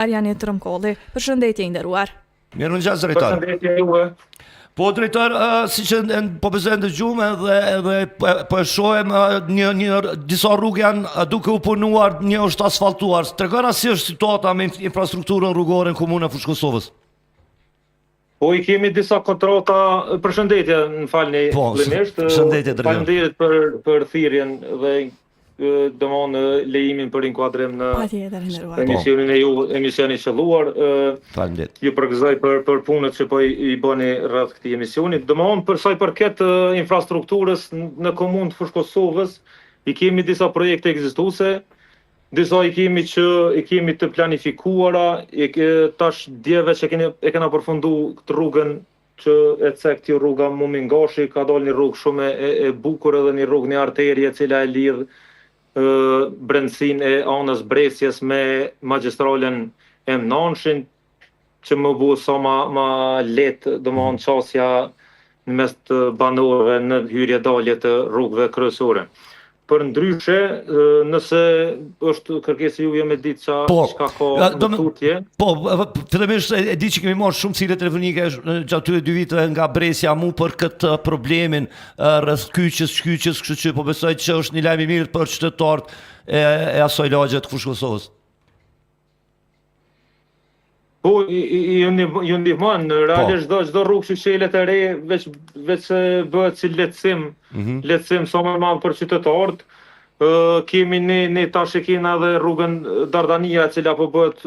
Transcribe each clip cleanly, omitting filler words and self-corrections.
Arjani Trëmkolli. Përshëndetje i nderuar. Mirëmëngjes drejtor. Përshëndetje juve. Po drejtor, siç po besoj ndëgjuam edhe po e shohim disa rrugë janë duke u punuar, një është asfaltuar. Tregona si është situata me infrastrukturën rrugore në komunën e Fushë Kosovës. Po i kemi disa kontrata, përshëndetje, më falni fillimisht. Përshëndetje drejtor. Faleminderit për thirrjen dhe domon lejimin për inkuadrim në emisionin e ju, emisioni i qelluar. Faleminderit. Ju përgëzoj për punët që po i bëni rreth këtij emisioni. Domon për sa i përket infrastrukturës në komunë të Fushë Kosovës, i kemi disa projekte ekzistuese, disa i kemi të planifikuara, tash djeve që e kena përfundu këtë rrugën që e cek kjo rruga Mumingashi, ka dalë një rrugë shumë e bukur edhe një rrugë, një arterie cila e lidh brendësin e anës Bresjes me magjistralen e Mnanshin, që më bu sa ma letë domon qasja në mes të banorëve në hyrje dalje të rrugëve kryesore. Për ndryshe, nëse është kërkesë juve me ditë çka ka në tutje. Po, fillimisht e di që kemi marrë shumë cilë telefonike gjatë këtyre 2 viteve nga Bresja mu për këtë problemin rreth kyçës, kështu që po besoj që është një lajm i mirë për qytetarët e asaj lagje të Fushë Kosovës. Po, ju ndihmon, realisht çdo rrugë që shelet e re, veç bëhet si lehtësim sa më madh për qytetarët. Kemi ne tash e kena edhe rrugën Dardania, e cila po bëhet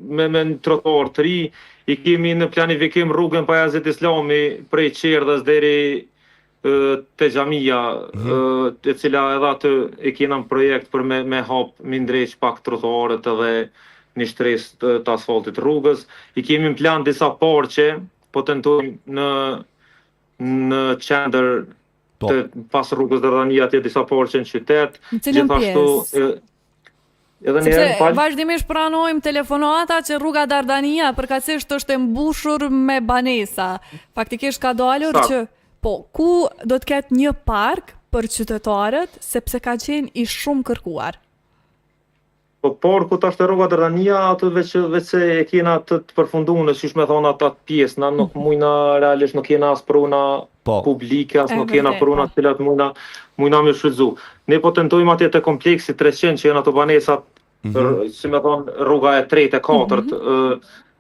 me trotuar të ri. I kemi në planifikim rrugën Pajazit Islami prej Qerdhës deri te xhamia, e cila edhe aty e kena në projekt për me hap me ndreq pak trotuarët edhe një shtresë të asfaltit rrugës. I kemi në plan disa parqe, po tentojmë në qendër pas rrugës Dardania atje disa parqe në qytet. Në cilën pjesë? Sepse vazhdimisht pranojmë telefonata që rruga Dardania përkatësisht është e mbushur me banesa. Faktikisht ka dalur që ku do të ketë një park për qytetarët, sepse ka qenë i shumë kërkuar. Po parku tash te rruga Dardania atë veç e kena të përfunduar, siç më thonë atë pjesë, na nuk mujna realisht nuk kena as pruna publike, as nuk kena pruna të cilat mujna me shfrytzu. Ne po tentojmë atje te kompleksi 300 që janë ato banesat, si më thonë rruga e 3 e 4,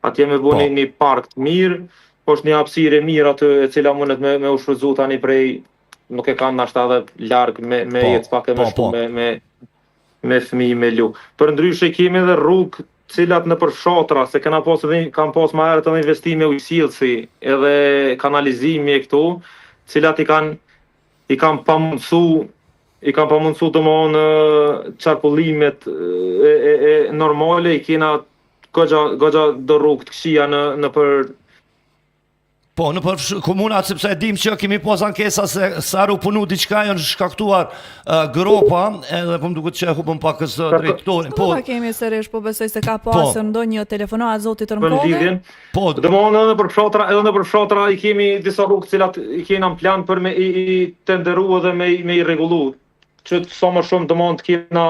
atje me bëni një park të mirë, është një hapësirë e mirë aty e cila mundet me u shfrytzu tani prej nuk e kanë nashta edhe larg me jetë pak e më shumë me fëmijë me lu. Për ndryshe kemi edhe rrugë cilat në për fshatra, se kam pas më herët edhe investime ujësillësi edhe kanalizimi e këtu, cilat i kanë pamundsu domon çarkullimet e normale, i kena goxha do rrugë të këqija në për Po, në për komunat, sepse e dim që kemi pas ankesa se sa u punu diçka janë shkaktuar gropa, edhe po më duket që e hupëm pak drejtorin. Po, kemi sërish, po besoj se ka pasur ndonjë telefonat zotit Trëmkolli. Po, domethënë edhe për fshatra i kemi disa rrugë cilat i kena në plan për me i tenderuar dhe me i rregullu. Që sa më shumë domethënë të kena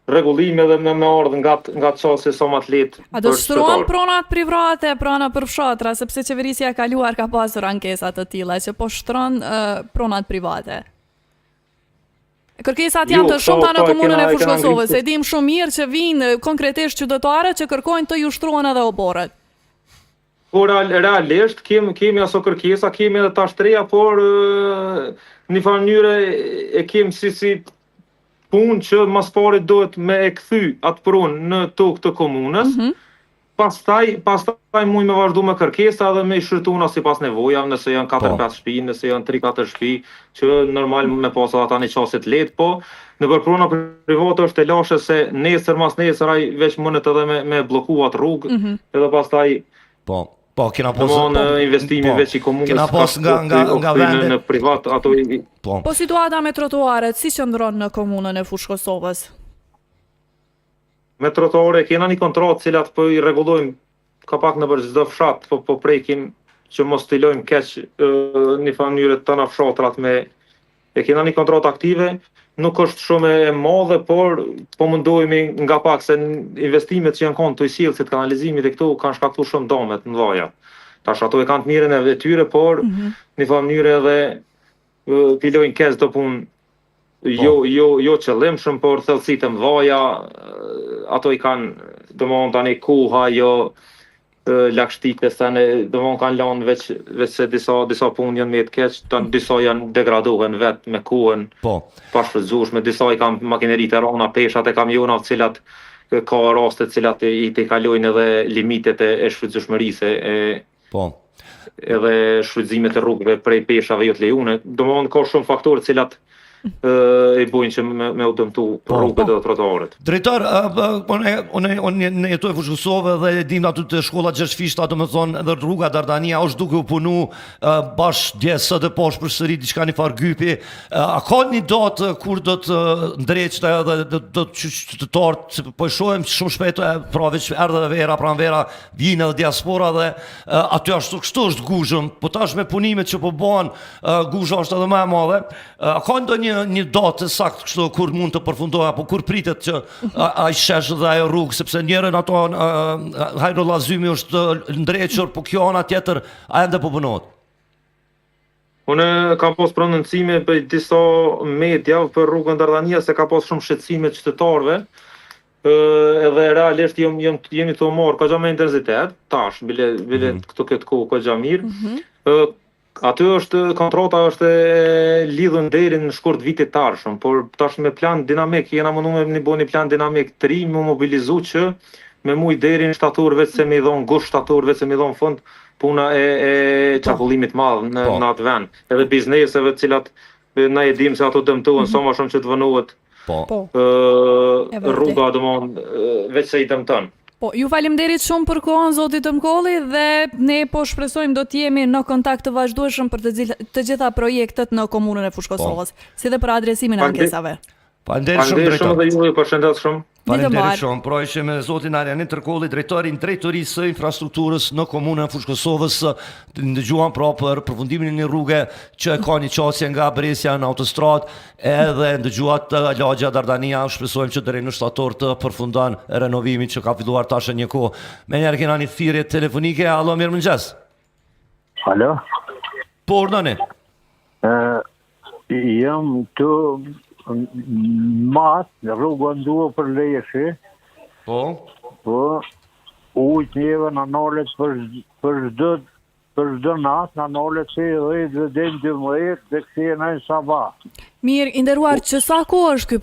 rregullime dhe me ardhë nga çështja sa më të lehtë. A do shtrohen pronat private, prana për fshatra, sepse qeverisja e kaluar ka pasur ankesa të tilla që po shtron pronat private. Kërkesat janë të shumta në komunën e Fushë Kosovës, e dim shumë mirë që vinë konkretisht qytetarët që kërkojnë të ju shtrohen edhe oborret. Po realisht kemi aso kërkesa, kemi edhe tash treja, por në farë mënyrë e kemi si punë që mas pari duhet me e kthy atë punë në tokë të komunës, pastaj mujnë me vazhdu me kërkesa dhe me i shërtuna si pas nevoja, nëse janë 4-5 shtëpi, nëse janë 3-4 shtëpi, që normal me pasat ata një qasit letë, po në për pruna private është e lashe se nesër mas nesër ai veç mundet edhe me bloku atë rrugë, edhe pastaj Po, kena pas investimi veç i komunës, kena pas nga vendet në privat ato Po situata me trotuaret si qëndron në komunën e Fushë Kosovës? Me trotuare kena një kontratë cilat po i rregullojmë ka pak në për çdo fshat, po prekim që mos stilojmë keq në mënyrë të na fshatrat e kena një kontratë aktive, nuk është shumë e madhe, por po mundohemi nga pak se investimet që janë konë të sjellësit, kanalizimit e këtu kanë shkaktuar shumë dëme të mëdha. Tash ato e kanë të mirën e tyre, por në një mënyrë edhe fillojnë keq do punë jo qëllimshëm, por thellësitë e mëdha, ato i kanë domethënë tani koha, jo lagështite, domethënë kanë lanë veç se disa punë janë me të keq, disa janë degradohen vetë me kohën, pa shfrytzueshme, disa i kanë makineritë e rana, peshat e kamionave, cilat ka raste cilat i të kalojnë edhe limitet e shfrytzueshmërisë edhe shfrytëzimet e rrugëve prej peshave jo të lejuara. Domethënë ka shumë faktorë cilat e bojnë që me u dëmtu rrugët dhe trotuarët. Drejtor, unë jetoj fushë Kosovë dhe dim aty të shkolla Gjergjfishta, domethënë edhe rruga Dardania është duke u punu bashkë djesë dhe poshtë përsëri diçka një farë gypi. A ka një datë kur do të ndreqët edhe do të qytetarët, po shohim shumë shpejt pra veç erdhe dhe vera, pranvera, vijnë edhe diaspora dhe aty ashtu kështu është guzhëm, po tash me punimet që po bëhen, guzha është edhe më e madhe. A ka një datë saktë kështu kur mund të përfundohet apo kur pritet që ai shesh dhe ajo rrugë, sepse njerën ato Hajrolla Zymi është ndrequr, po kjo ana tjetër ende po punohet. Unë kam pas prononcime për disa media për rrugën Dardania se ka pas shumë shqetësime të qytetarëve, edhe realisht jemi të marrë ka me intensitet, tash, bile këtu këtë kohë ka gja mirë. Aty kontrata është lidhur deri në shkurt vitit të ardhshëm, por tash me plan dinamik, jena munduar me bëni plan dinamik të ri, me mobilizu që me muj deri në shtator, vetë se me i dhon gusht shtator, vetë se me i dhon fund puna e çapullimit madh në atë vend. Edhe bizneseve të cilat na e dim se ato dëmtohen sa më shumë që të vënohet rruga, domethënë vetë se i dëmton. Po, ju faleminderit shumë për kohën, zoti Tëmkolli, dhe ne po shpresojmë do të jemi në kontakt të vazhdueshëm për të gjitha projektet në komunën e Fushë Kosovës, si dhe për adresimin e ankesave. Faleminderit shumë drejtor. Dhe ju përshëndet shumë. Faleminderit shumë. Pra ishim me zotin Arjanit Tërkolli, drejtorin drejtorisë së infrastrukturës në komunën e Fushë Kosovës. Ndëgjuan pra për përfundimin e një rruge që ka një qasje nga Brescia në autostradë, edhe ndëgjuat lagja Dardania. Shpresojmë që deri në shtator të përfundon renovimin që ka filluar tash një kohë. Me njerë kena një thirrje telefonike. Alo, mirëmëngjes. Alo? Po, urdhoni. Jam të matë, rrugën duhe për lejeshi. Po? Po, ujtë njeve në nallet për çdo natë, në nallet se dhe den 12 dhe kësi e nëjnë sabah. Mirë, inderuar, që sa kohë është ky